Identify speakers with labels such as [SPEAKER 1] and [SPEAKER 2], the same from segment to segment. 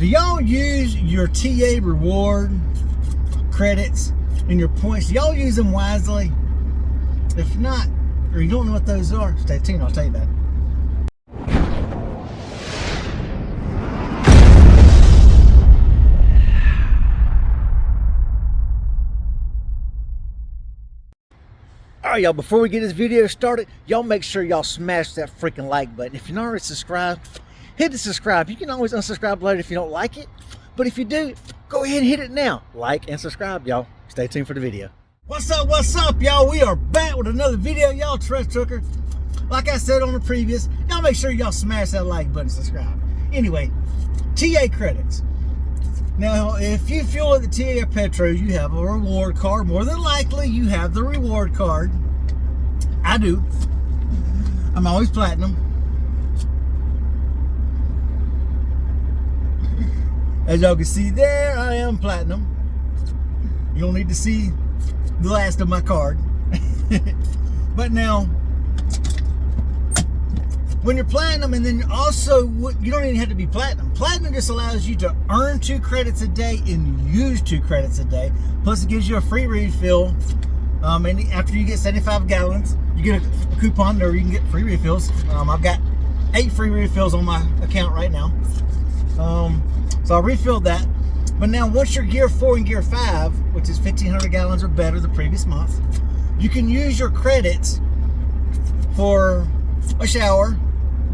[SPEAKER 1] Do y'all use your TA reward credits and your points? Do y'all use them wisely? If not, or you don't know what those are, stay tuned, I'll tell you that. Alright y'all, before we get this video started, y'all make sure y'all smash that freaking like button. If you're not already subscribed, hit the subscribe. You can always unsubscribe later if you don't like it. But if you do, go ahead and hit it now. Like and subscribe, y'all. Stay tuned for the video. What's up, y'all? We are back with another video, y'all. Trash Trucker. Like I said on the previous, y'all make sure y'all smash that like button, subscribe. Anyway, TA credits. Now, if you fuel at the TA or Petro, you have a reward card. More than likely, you have the reward card. I do. I'm always platinum. As y'all can see there, I am platinum. You don't need to see the last of my card. But now, when you're platinum, and then also, you don't even have to be platinum. Platinum just allows you to earn 2 credits a day and use 2 credits a day. Plus, it gives you a free refill. And after you get 75 gallons, you get a coupon there you can get free refills. I've got 8 free refills on my account right now. So I refilled that. But now, once you're Gear 4 and Gear 5, which is 1,500 gallons or better the previous month, you can use your credits for a shower.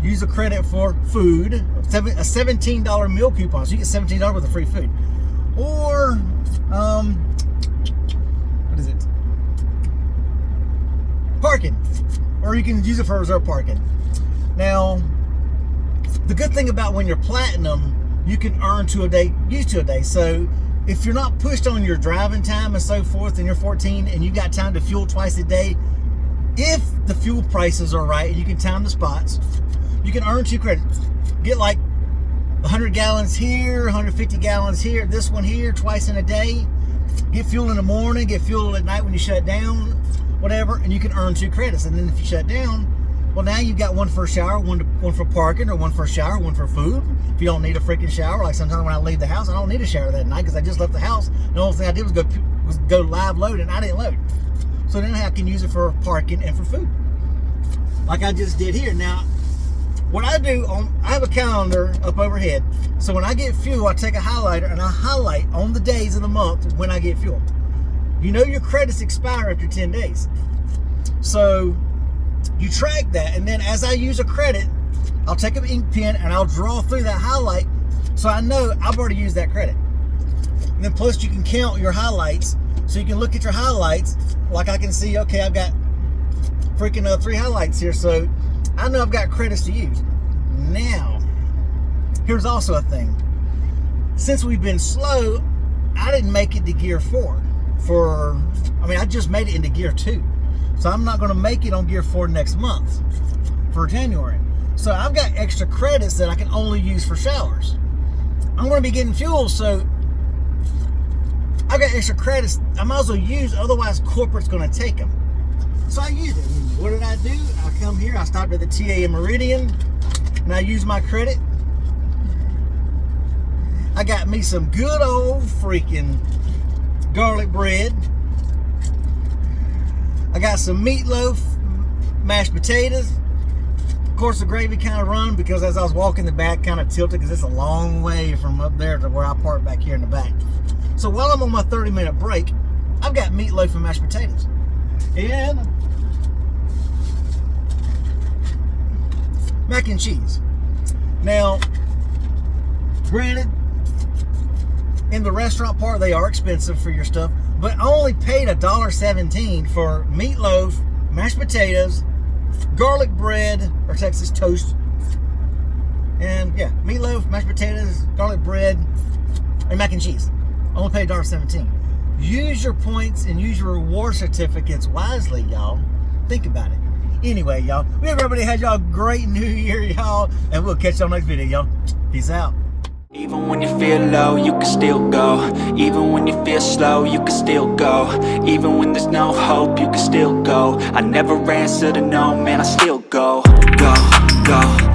[SPEAKER 1] Use a credit for food, a $17 meal coupon, so you get $17 worth of free food. Or, what is it? Parking. Or you can use it for reserve parking. Now, the good thing about when you're platinum, you can earn 2 a day, use 2 a day. So, if you're not pushed on your driving time and so forth, and you're 14 and you got time to fuel twice a day, if the fuel prices are right and you can time the spots, you can earn 2 credits. Get like 100 gallons here, 150 gallons here, this one here, twice in a day. Get fuel in the morning, get fuel at night when you shut down, whatever, and you can earn 2 credits. And then if you shut down, well, now you've got 1 for a shower, one for parking, or 1 for a shower, 1 for food. If you don't need a freaking shower, like sometimes when I leave the house, I don't need a shower that night because I just left the house. The only thing I did was go live load, and I didn't load. So then I can use it for parking and for food, like I just did here. Now, what I do, I have a calendar up overhead. So when I get fuel, I take a highlighter and I highlight on the days of the month when I get fuel. You know your credits expire after 10 days. So you track that, and then as I use a credit, I'll take an ink pen and I'll draw through that highlight so I know I've already used that credit. And then plus you can count your highlights, so you can look at your highlights. Like I can see, okay, I've got freaking 3 highlights here, so I know I've got credits to use. Now, here's also a thing. Since we've been slow, I didn't make it to Gear 4. I just made it into Gear 2. So I'm not going to make it on Gear 4 next month for January. So I've got extra credits that I can only use for showers. I'm going to be getting fuel, so I've got extra credits I might as well use, otherwise corporate's going to take them. So I used it. What did I do? I come here, I stopped at the TA in Meridian, and I used my credit. I got me some good old freaking garlic bread. I got some meatloaf, mashed potatoes. Of course, the gravy kind of run because as I was walking, the back kind of tilted because it's a long way from up there to where I park back here in the back. So while I'm on my 30-minute break, I've got meatloaf and mashed potatoes. And mac and cheese. Now, granted, in the restaurant part, they are expensive for your stuff, but I only paid $1.17 for meatloaf, mashed potatoes, garlic bread, or Texas toast, and yeah, meatloaf, mashed potatoes, garlic bread, and mac and cheese. I only paid $1.17. Use your points and use your reward certificates wisely, y'all. Think about it. Anyway, y'all, we hope everybody had y'all a great new year, y'all, and we'll catch y'all next video, y'all. Peace out.
[SPEAKER 2] Even when you feel low, you can still go. Even when you feel slow, you can still go. Even when there's no hope, you can still go. I never answer to no, man, I still go. Go, go.